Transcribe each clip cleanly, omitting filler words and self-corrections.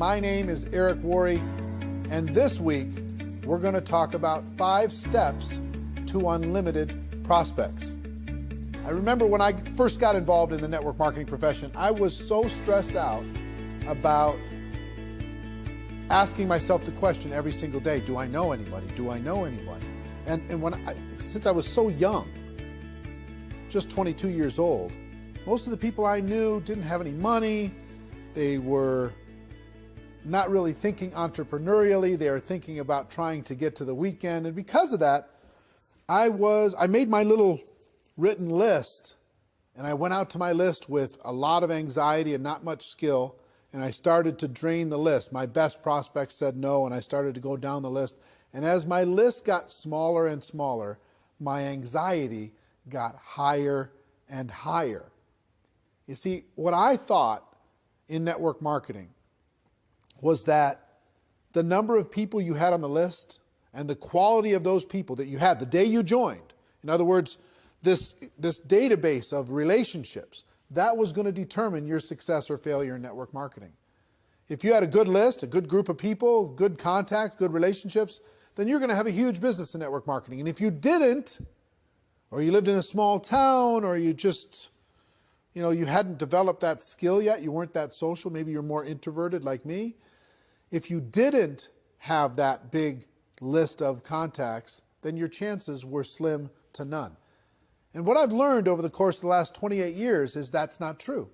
My name is Eric Worre, and this week we're going to talk about 5 steps to unlimited prospects. I remember when I first got involved in the network marketing profession, I was so stressed out about asking myself the question every single day, do I know anybody? Do I know anybody? And since I was so young, just 22 years old, most of the people I knew didn't have any money. They were not really thinking entrepreneurially. They were thinking about trying to get to the weekend. And because of that, I made my little written list, and I went out to my list with a lot of anxiety and not much skill, and I started to drain the list. My best prospects said no, and I started to go down the list. And as my list got smaller and smaller, my anxiety got higher and higher. You see, what I thought in network marketing was that the number of people you had on the list and the quality of those people that you had the day you joined, in other words, this database of relationships, that was going to determine your success or failure in network marketing. If you had a good list, a good group of people, good contacts, good relationships, then you're going to have a huge business in network marketing. And if you didn't, or you lived in a small town, or you just, you hadn't developed that skill yet, you weren't that social, maybe you're more introverted like me. If you didn't have that big list of contacts, then your chances were slim to none. And what I've learned over the course of the last 28 years is that's not true.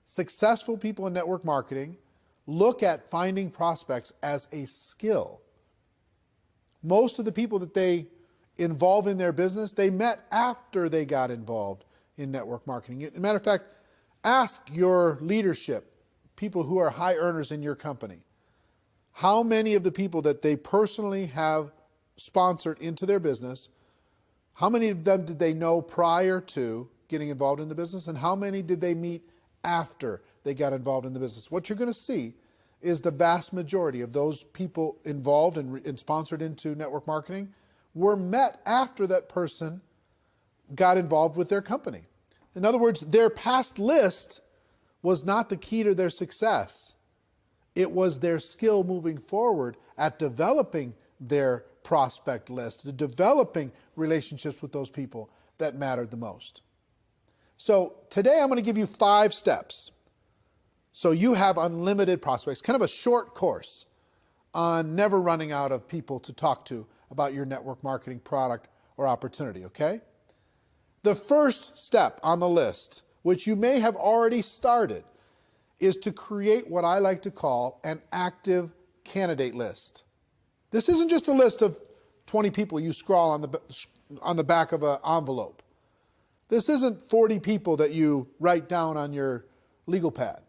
Successful people in network marketing look at finding prospects as a skill. Most of the people that they involve in their business, they met after they got involved in network marketing. As a matter of fact, ask your leadership, people who are high earners in your company, how many of the people that they personally have sponsored into their business, how many of them did they know prior to getting involved in the business, and how many did they meet after they got involved in the business? What you're going to see is the vast majority of those people involved and sponsored into network marketing were met after that person got involved with their company. In other words, their past list was not the key to their success. It was their skill moving forward at developing their prospect list, to developing relationships with those people that mattered the most. So today I'm going to give you 5 steps so you have unlimited prospects, kind of a short course on never running out of people to talk to about your network marketing product or opportunity, okay? The first step on the list, which you may have already started, is to create what I like to call an active candidate list. This isn't just a list of 20 people you scrawl on the back of an envelope. This isn't 40 people that you write down on your legal pad.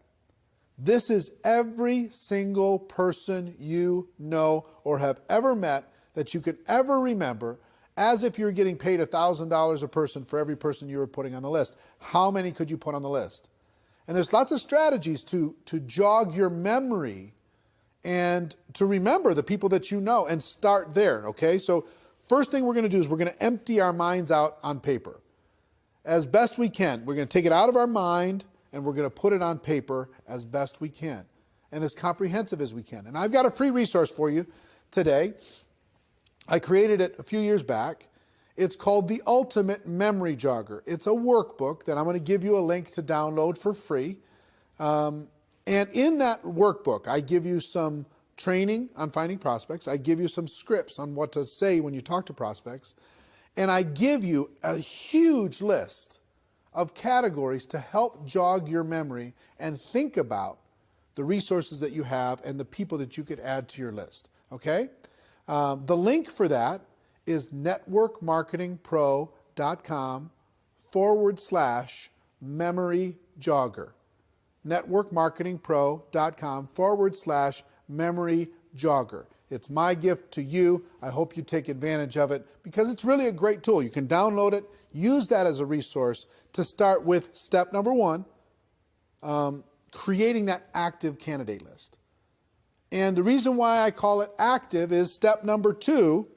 This is every single person you know or have ever met that you could ever remember, as if you're getting paid $1,000 a person for every person you were putting on the list. How many could you put on the list? And there's lots of strategies to jog your memory and to remember the people that you know and start there, okay? So first thing we're going to do is we're going to empty our minds out on paper. As best we can, we're going to take it out of our mind and we're going to put it on paper as best we can and as comprehensive as we can. And I've got a free resource for you today. I created it a few years back. It's called the Ultimate Memory Jogger. It's a workbook that I'm going to give you a link to download for free. And in that workbook, I give you some training on finding prospects. I give you some scripts on what to say when you talk to prospects. And I give you a huge list of categories to help jog your memory and think about the resources that you have and the people that you could add to your list. Okay? The link for that is networkmarketingpro.com/memory jogger. networkmarketingpro.com/memory jogger. It's my gift to you. I hope you take advantage of it because it's really a great tool. You can download it, use that as a resource to start with step number 1, creating that active candidate list. And the reason why I call it active is step number 2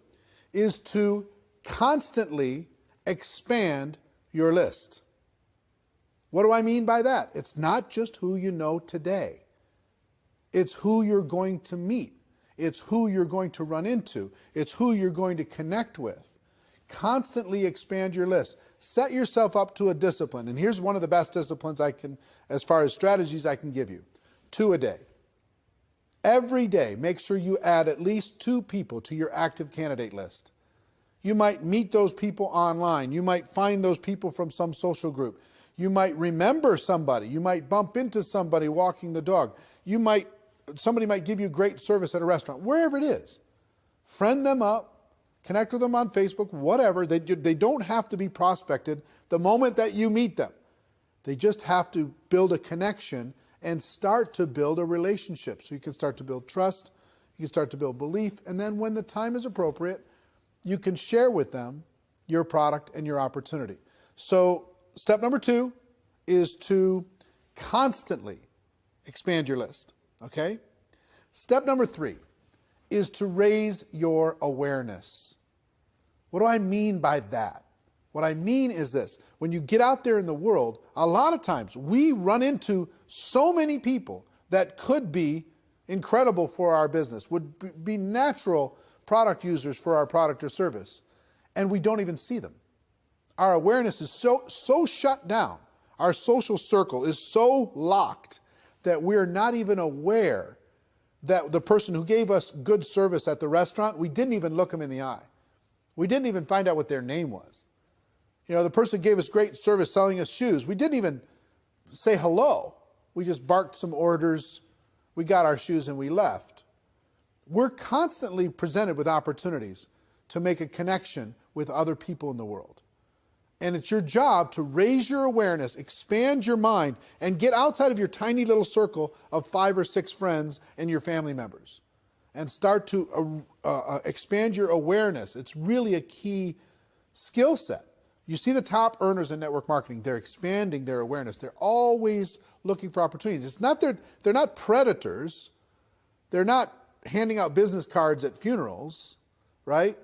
is to constantly expand your list. What do I mean by that? It's not just who you know today. It's who you're going to meet. It's who you're going to run into. It's who you're going to connect with. Constantly expand your list. Set yourself up to a discipline. And here's one of the best disciplines I can, as far as strategies I can give you. 2 a day. Every day, make sure you add at least 2 people to your active candidate list. You might meet those people online. You might find those people from some social group. You might remember somebody. You might bump into somebody walking the dog. Somebody might give you great service at a restaurant, wherever it is. Friend them up. Connect with them on Facebook, whatever. They don't have to be prospected the moment that you meet them. They just have to build a connection and start to build a relationship. So you can start to build trust, you can start to build belief, and then when the time is appropriate, you can share with them your product and your opportunity. So step number 2 is to constantly expand your list, okay? Step number 3 is to raise your awareness. What do I mean by that? What I mean is this. When you get out there in the world, a lot of times we run into so many people that could be incredible for our business, would be natural product users for our product or service, and we don't even see them. Our awareness is so shut down. Our social circle is so locked that we're not even aware that the person who gave us good service at the restaurant, we didn't even look them in the eye. We didn't even find out what their name was. You know, the person who gave us great service selling us shoes, we didn't even say hello. We just barked some orders, we got our shoes and we left. We're constantly presented with opportunities to make a connection with other people in the world. And it's your job to raise your awareness, expand your mind, and get outside of your tiny little circle of 5 or 6 friends and your family members. And start to expand your awareness. It's really a key skill set. You see the top earners in network marketing, they're expanding their awareness. They're always looking for opportunities. It's not they're not predators. They're not handing out business cards at funerals, right?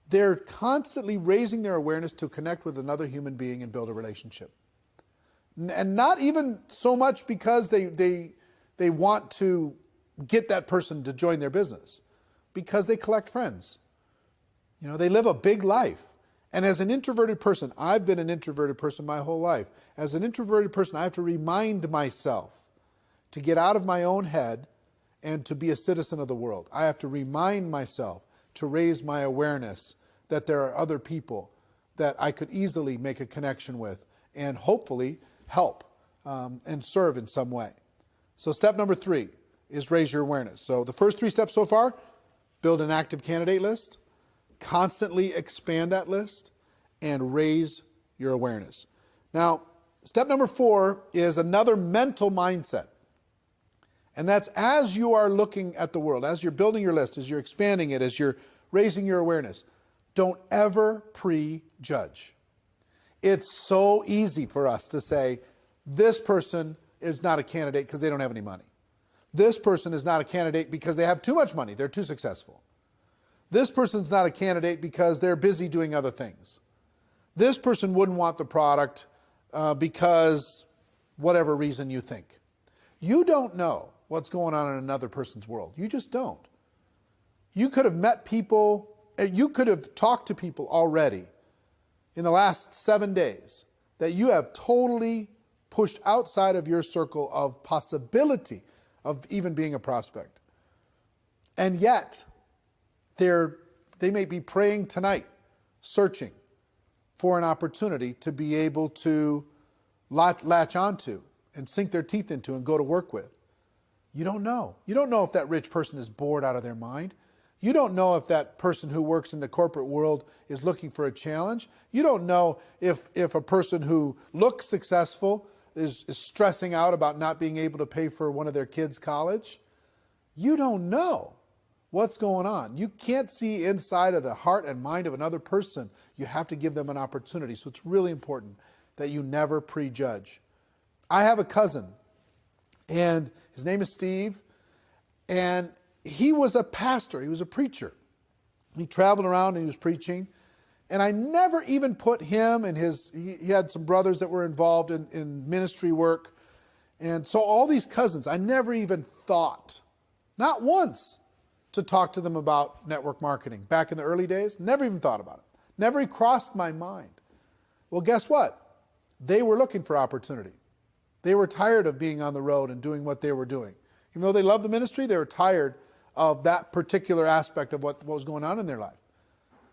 They're constantly raising their awareness to connect with another human being and build a relationship. And not even so much because they want to get that person to join their business, because they collect friends. You know, they live a big life. And as an introverted person, I've been an introverted person my whole life. As an introverted person, I have to remind myself to get out of my own head and to be a citizen of the world. I have to remind myself to raise my awareness that there are other people that I could easily make a connection with and hopefully help and serve in some way. So step number 3 is raise your awareness. So the first 3 steps so far: build an active candidate list, constantly expand that list, and raise your awareness. Now, step number 4 is another mental mindset. And that's as you are looking at the world, as you're building your list, as you're expanding it, as you're raising your awareness, don't ever prejudge. It's so easy for us to say, this person is not a candidate because they don't have any money. This person is not a candidate because they have too much money, they're too successful. This person's not a candidate because they're busy doing other things. This person wouldn't want the product because whatever reason you think. You don't know what's going on in another person's world. You just don't. You could have met people, you could have talked to people already in the last 7 days that you have totally pushed outside of your circle of possibility of even being a prospect. And yet, they may be praying tonight, searching for an opportunity to be able to latch onto and sink their teeth into and go to work with. You don't know. You don't know if that rich person is bored out of their mind. You don't know if that person who works in the corporate world is looking for a challenge. You don't know if a person who looks successful is stressing out about not being able to pay for one of their kids' college. You don't know what's going on. You can't see inside of the heart and mind of another person. You have to give them an opportunity. So it's really important that you never prejudge. I have a cousin, and his name is Steve, and he was a pastor. He was a preacher. He traveled around and he was preaching. And I never even put him and he had some brothers that were involved in ministry work. And so all these cousins, I never even thought Not once to talk to them about network marketing. Back in the early days, never even thought about it. Never even crossed my mind. Well, guess what? They were looking for opportunity. They were tired of being on the road and doing what they were doing. Even though they loved the ministry, they were tired of that particular aspect of what was going on in their life.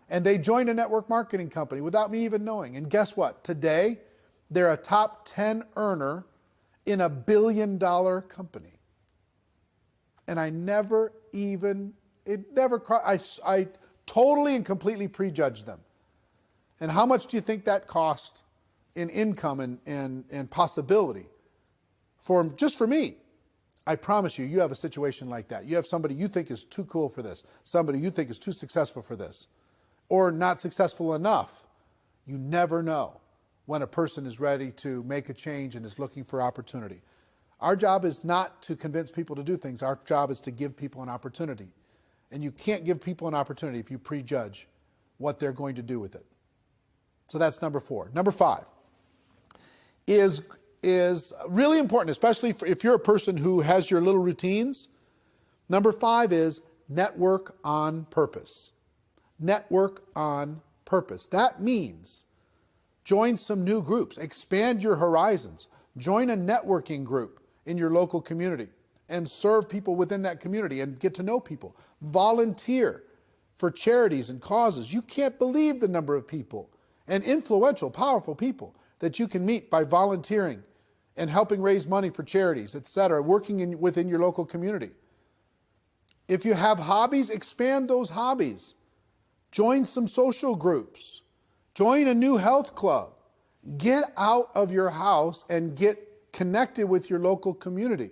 And they joined a network marketing company without me even knowing. And guess what? Today, they're a top 10 earner in a $1 billion company. And I totally and completely prejudged them. And how much do you think that cost in income and possibility just for me? I promise you, you have a situation like that. You have somebody you think is too cool for this, somebody you think is too successful for this, or not successful enough. You never know when a person is ready to make a change and is looking for opportunity. Our job is not to convince people to do things. Our job is to give people an opportunity. And you can't give people an opportunity if you prejudge what they're going to do with it. So that's number 4. Number 5 is really important, especially if you're a person who has your little routines. Number 5 is network on purpose. Network on purpose. That means join some new groups, expand your horizons, join a networking group in your local community and serve people within that community and get to know people. Volunteer for charities and causes. You can't believe the number of people and influential, powerful people that you can meet by volunteering and helping raise money for charities, etc., working within your local community. If you have hobbies, expand those hobbies. Join some social groups. Join a new health club. Get out of your house and get connected with your local community.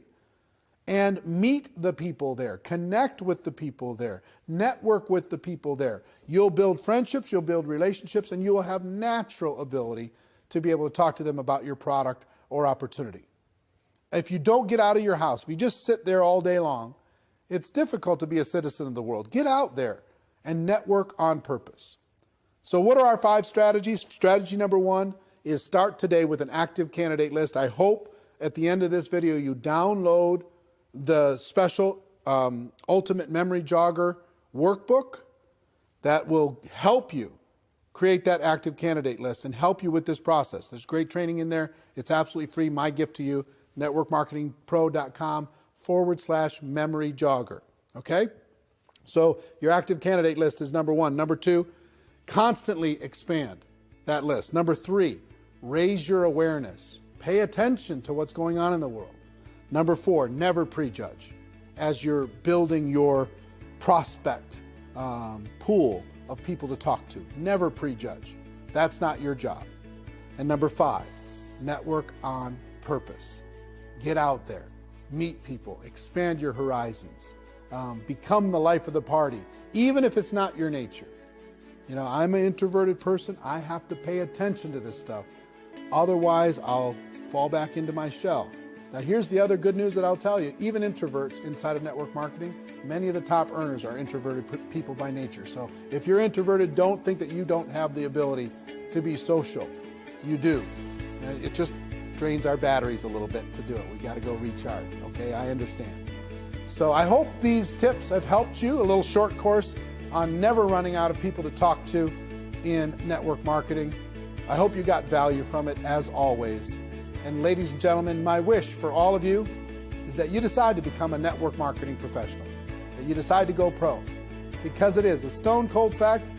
And meet the people there. Connect with the people there. Network with the people there. You'll build friendships, you'll build relationships, and you will have natural ability to be able to talk to them about your product or opportunity. If you don't get out of your house, if you just sit there all day long, it's difficult to be a citizen of the world. Get out there and network on purpose. So what are our 5 strategies? Strategy number 1 is start today with an active candidate list. I hope at the end of this video you download the special Ultimate Memory Jogger workbook that will help you create that active candidate list and help you with this process. There's great training in there. It's absolutely free. My gift to you, networkmarketingpro.com/memory jogger. Okay? So your active candidate list is number 1. Number 2, constantly expand that list. Number 3, raise your awareness. Pay attention to what's going on in the world. Number 4, never prejudge as you're building your prospect pool of people to talk to. Never prejudge. That's not your job. And number 5, network on purpose. Get out there, meet people, expand your horizons, become the life of the party, even if it's not your nature. You know, I'm an introverted person. I have to pay attention to this stuff. Otherwise, I'll fall back into my shell. Now, here's the other good news that I'll tell you. Even introverts inside of network marketing, many of the top earners are introverted people by nature. So if you're introverted, don't think that you don't have the ability to be social. You do. And it just drains our batteries a little bit to do it. We got to go recharge, okay? I understand. So I hope these tips have helped you. A little short course on never running out of people to talk to in network marketing. I hope you got value from it, as always. And ladies and gentlemen, my wish for all of you is that you decide to become a network marketing professional, that you decide to go pro, because it is a stone cold fact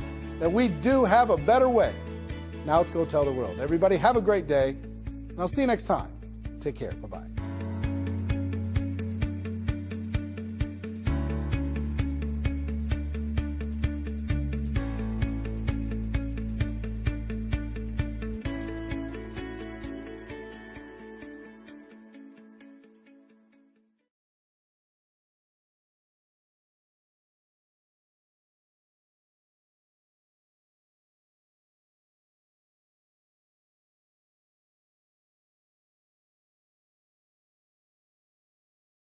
that we do have a better way. Now let's go tell the world. Everybody have a great day, and I'll see you next time. Take care. Bye-bye.